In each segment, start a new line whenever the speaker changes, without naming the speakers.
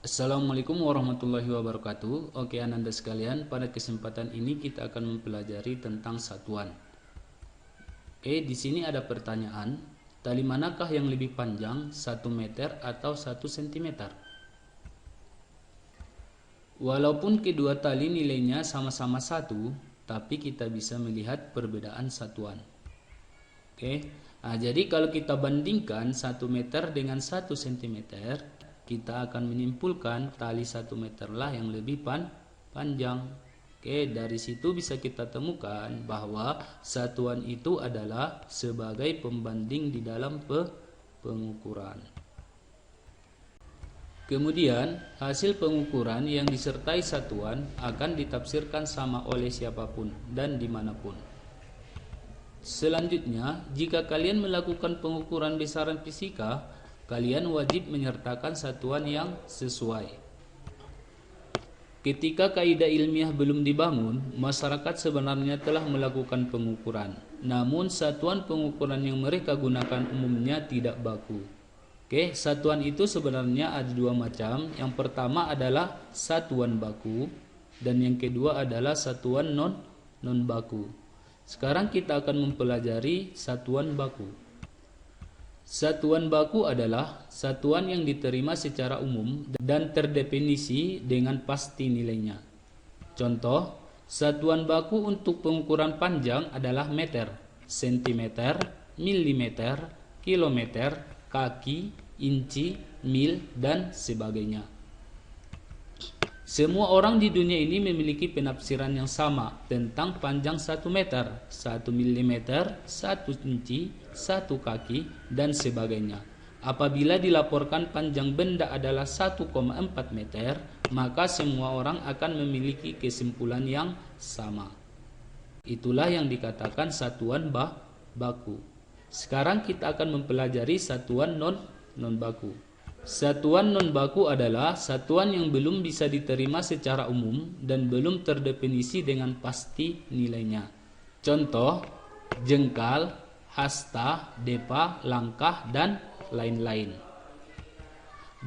Assalamualaikum warahmatullahi wabarakatuh. Oke, Ananda sekalian, pada kesempatan ini kita akan mempelajari tentang satuan. Oke, di sini ada pertanyaan, tali manakah yang lebih panjang, 1 meter atau 1 cm? Walaupun kedua tali nilainya sama-sama 1, tapi kita bisa melihat perbedaan satuan. Oke, jadi kalau kita bandingkan 1 meter dengan 1 cm, kita akan menyimpulkan tali 1 meter lah yang lebih panjang. Oke, dari situ bisa kita temukan bahwa satuan itu adalah sebagai pembanding di dalam pengukuran. Kemudian, hasil pengukuran yang disertai satuan akan ditafsirkan sama oleh siapapun dan dimanapun. Selanjutnya, jika kalian melakukan pengukuran besaran fisika, kalian wajib menyertakan satuan yang sesuai. Ketika kaidah ilmiah belum dibangun, masyarakat sebenarnya telah melakukan pengukuran. Namun satuan pengukuran yang mereka gunakan umumnya tidak baku. Oke, satuan itu sebenarnya ada dua macam. Yang pertama adalah satuan baku dan yang kedua adalah satuan non baku. Sekarang kita akan mempelajari satuan baku. Satuan baku adalah satuan yang diterima secara umum dan terdefinisi dengan pasti nilainya. Contoh, satuan baku untuk pengukuran panjang adalah meter, sentimeter, milimeter, kilometer, kaki, inci, mil, dan sebagainya. Semua orang di dunia ini memiliki penafsiran yang sama tentang panjang 1 meter, 1 milimeter, 1 inci, 1 kaki, dan sebagainya. Apabila dilaporkan panjang benda adalah 1,4 meter, maka semua orang akan memiliki kesimpulan yang sama. Itulah yang dikatakan satuan baku. Sekarang kita akan mempelajari satuan non baku. Satuan non baku adalah satuan yang belum bisa diterima secara umum dan belum terdefinisi dengan pasti nilainya. Contoh, jengkal, hasta, depa, langkah, dan lain-lain.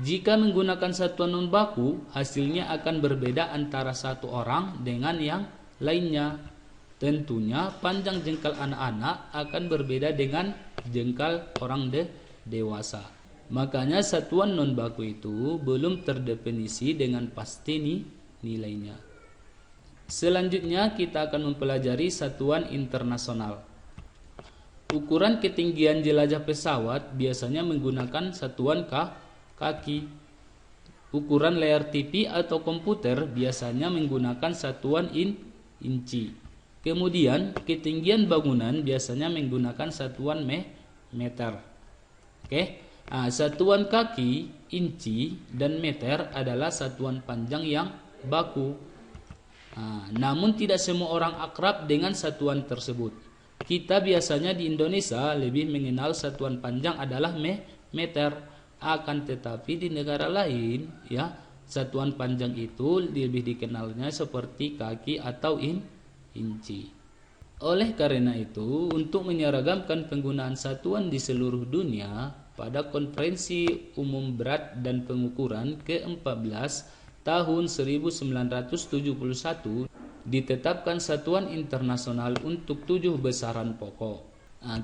Jika menggunakan satuan non baku, hasilnya akan berbeda antara satu orang dengan yang lainnya. Tentunya panjang jengkal anak-anak akan berbeda dengan jengkal orang dewasa. Makanya satuan non baku itu belum terdefinisi dengan pasti nilainya. Selanjutnya kita akan mempelajari satuan internasional. Ukuran ketinggian jelajah pesawat biasanya menggunakan satuan kaki. Ukuran layar TV atau komputer biasanya menggunakan satuan inci. Kemudian ketinggian bangunan biasanya menggunakan satuan meter. Oke. Satuan kaki, inci, dan meter adalah satuan panjang yang baku. Namun tidak semua orang akrab dengan satuan tersebut. Kita biasanya di Indonesia lebih mengenal satuan panjang adalah meter. Akan tetapi di negara lain, ya, satuan panjang itu lebih dikenalnya seperti kaki atau inci. Oleh karena itu, untuk menyeragamkan penggunaan satuan di seluruh dunia, pada Konferensi Umum Berat dan Pengukuran ke-14 tahun 1971 ditetapkan satuan internasional untuk 7 besaran pokok.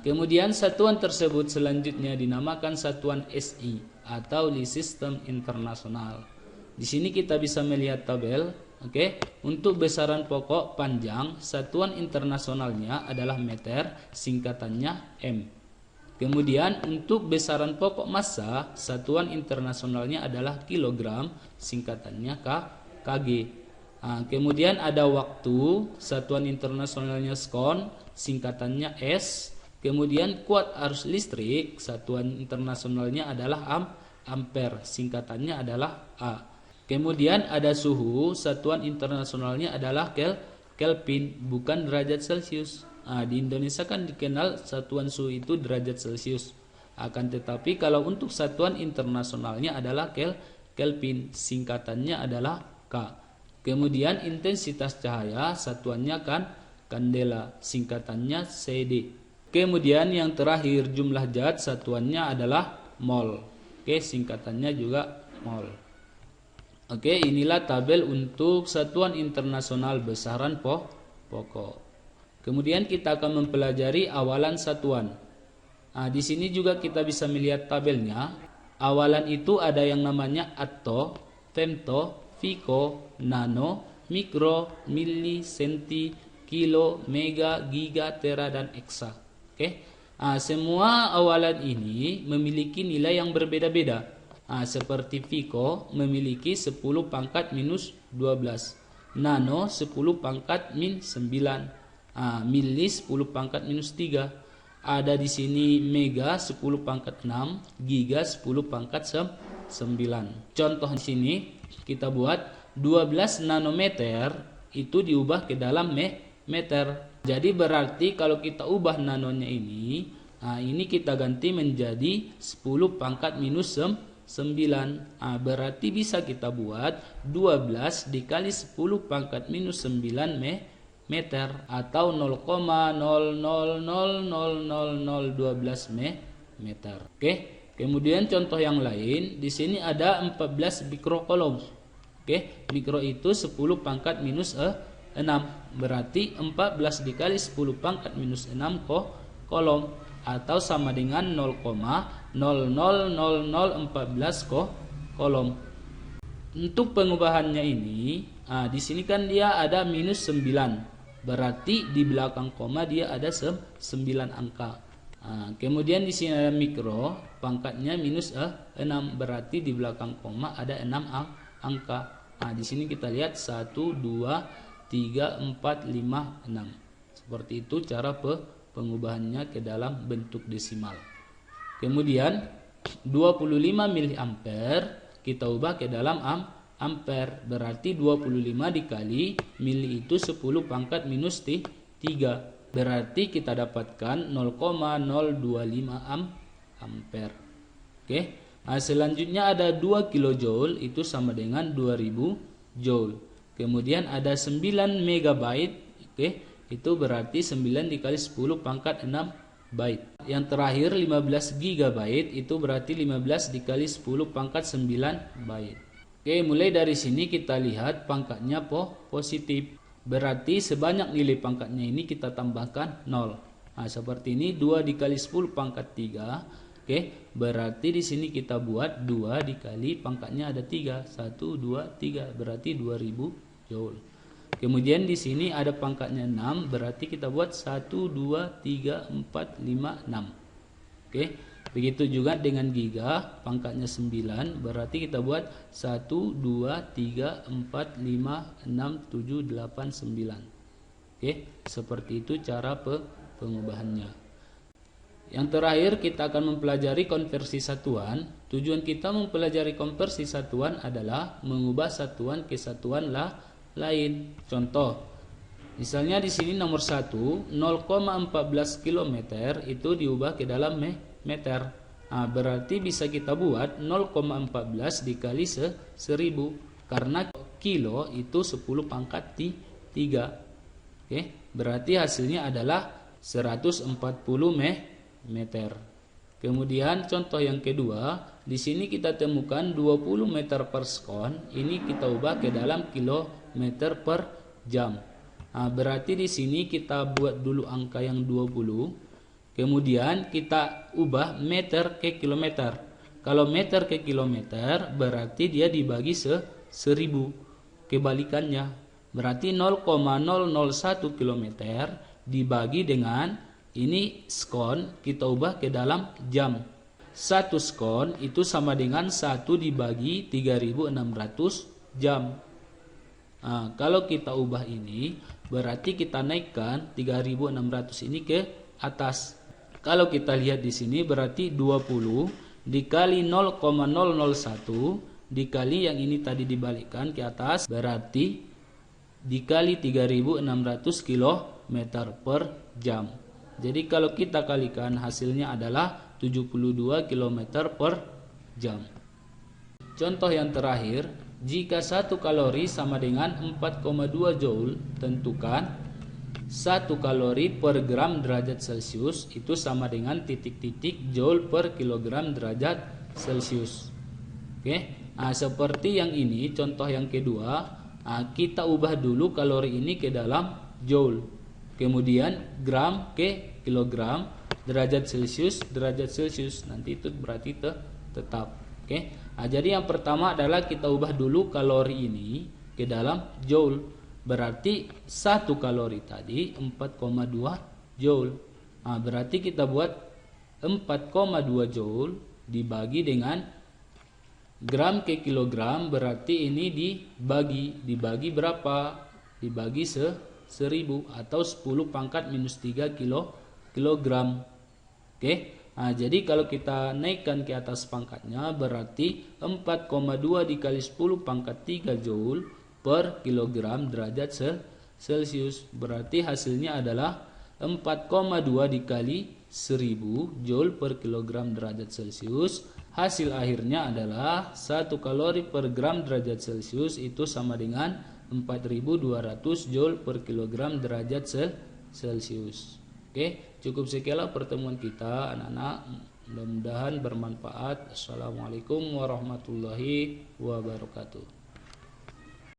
Kemudian satuan tersebut selanjutnya dinamakan satuan SI atau Lee System Internasional. Di sini kita bisa melihat tabel. Untuk besaran pokok panjang, satuan internasionalnya adalah meter, singkatannya M. Kemudian untuk besaran pokok massa, satuan internasionalnya adalah kilogram, singkatannya kg. Kemudian ada waktu, satuan internasionalnya skon, singkatannya S. Kemudian kuat arus listrik, satuan internasionalnya adalah ampere, singkatannya adalah A. Kemudian ada suhu, satuan internasionalnya adalah Kelvin, bukan derajat Celcius. Di Indonesia kan dikenal satuan suhu itu derajat Celcius. Akan tetapi kalau untuk satuan internasionalnya adalah Kelvin, singkatannya adalah K. Kemudian intensitas cahaya, satuannya kan kandela, singkatannya CD. Kemudian yang terakhir jumlah zat, satuannya adalah mol. Singkatannya juga mol. Oke, inilah tabel untuk satuan internasional besaran pokok. Kemudian kita akan mempelajari awalan satuan. Nah, di sini juga kita bisa melihat tabelnya. Awalan itu ada yang namanya atto, femto, pico, nano, mikro, mili, senti, kilo, mega, giga, tera, dan eksa. Oke. Nah, semua awalan ini memiliki nilai yang berbeda-beda. Seperti pico memiliki 10 pangkat minus 12, nano 10 pangkat min 9, mili 10 pangkat minus 3. Ada di sini mega 10 pangkat 6, giga 10 pangkat 9. Contoh di sini kita buat 12 nanometer itu diubah ke dalam meter. Jadi berarti kalau kita ubah nanonya ini kita ganti menjadi 10 pangkat minus 9. Berarti bisa kita buat 12 dikali 10 pangkat minus 9 meter atau 0,00000012 meter. Oke. Kemudian contoh yang lain, di sini ada 14 mikrokolom. Oke, mikro itu 10 pangkat minus 6. Berarti 14 dikali 10 pangkat minus 6 kolom atau sama dengan 0,000014 kolom. Untuk pengubahannya ini, di sini kan dia ada minus 9. Berarti di belakang koma dia ada 9 angka. Kemudian di sini ada mikro, pangkatnya minus 6. Berarti di belakang koma ada 6 angka. Di sini kita lihat 1, 2, 3, 4, 5, 6. Seperti itu cara pengubahannya ke dalam bentuk desimal. Kemudian 25 miliampere kita ubah ke dalam ampere. Berarti 25 dikali mili itu 10 pangkat minus 3. Berarti kita dapatkan 0,025 ampere. Oke. Selanjutnya ada 2 kilojoule itu sama dengan 2000 joule. Kemudian ada 9 megabyte. Oke. Itu berarti 9 dikali 10 pangkat 6 byte. Yang terakhir 15 gigabyte itu berarti 15 dikali 10 pangkat 9 byte. Oke, mulai dari sini kita lihat pangkatnya positif. Berarti sebanyak nilai pangkatnya ini kita tambahkan 0. Seperti ini 2 dikali 10 pangkat 3. Oke, berarti di sini kita buat 2 dikali pangkatnya ada 3. 1, 2, 3 berarti 2000 joule. Kemudian di sini ada pangkatnya 6, berarti kita buat 1, 2, 3, 4, 5, 6. Oke, begitu juga dengan giga, pangkatnya 9, berarti kita buat 1, 2, 3, 4, 5, 6, 7, 8, 9. Oke, seperti itu cara pengubahannya. Yang terakhir kita akan mempelajari konversi satuan. Tujuan kita mempelajari konversi satuan adalah mengubah satuan ke satuan lain. Contoh, misalnya di sini nomor 1, 0,14 km itu diubah ke dalam meter. Berarti bisa kita buat 0,14 dikali 1000 karena kilo itu 10 pangkat 3. Oke, berarti hasilnya adalah 140 meter. Kemudian contoh yang kedua, di sini kita temukan 20 meter per sekon, ini kita ubah ke dalam kilometer per jam. Berarti di sini kita buat dulu angka yang 20, kemudian kita ubah meter ke kilometer. Kalau meter ke kilometer berarti dia dibagi 1000. Kebalikannya, berarti 0,001 kilometer dibagi dengan ini skon kita ubah ke dalam jam. 1 skon itu sama dengan 1 dibagi 3600 jam. Kalau kita ubah ini berarti kita naikkan 3600 ini ke atas. Kalau kita lihat di sini berarti 20 dikali 0,001 dikali yang ini tadi dibalikkan ke atas berarti dikali 3600 km per jam. Jadi kalau kita kalikan hasilnya adalah 72 km per jam. Contoh yang terakhir, jika 1 kalori sama dengan 4,2 joule, tentukan 1 kalori per gram derajat Celcius itu sama dengan titik-titik joule per kilogram derajat Celcius. Oke, Seperti yang ini, contoh yang kedua, kita ubah dulu kalori ini ke dalam joule, kemudian gram ke kilogram, derajat Celcius, nanti itu berarti tetap. Oke. Jadi yang pertama adalah kita ubah dulu kalori ini ke dalam joule. Berarti 1 kalori tadi 4,2 joule. Berarti kita buat 4,2 joule dibagi dengan gram ke kilogram, berarti ini dibagi berapa? Dibagi 1000 atau 10 pangkat minus 3 kilogram. Oke. Jadi kalau kita naikkan ke atas pangkatnya, berarti 4,2 dikali 10 pangkat 3 joule per kilogram derajat Celcius. Berarti hasilnya adalah 4,2 dikali 1000 joule per kilogram derajat Celcius. Hasil akhirnya adalah 1 kalori per gram derajat Celcius itu sama dengan 4200 joule per kilogram derajat Celcius. Oke, cukup sekianlah pertemuan kita anak-anak. Mudah-mudahan bermanfaat. Assalamualaikum warahmatullahi wabarakatuh.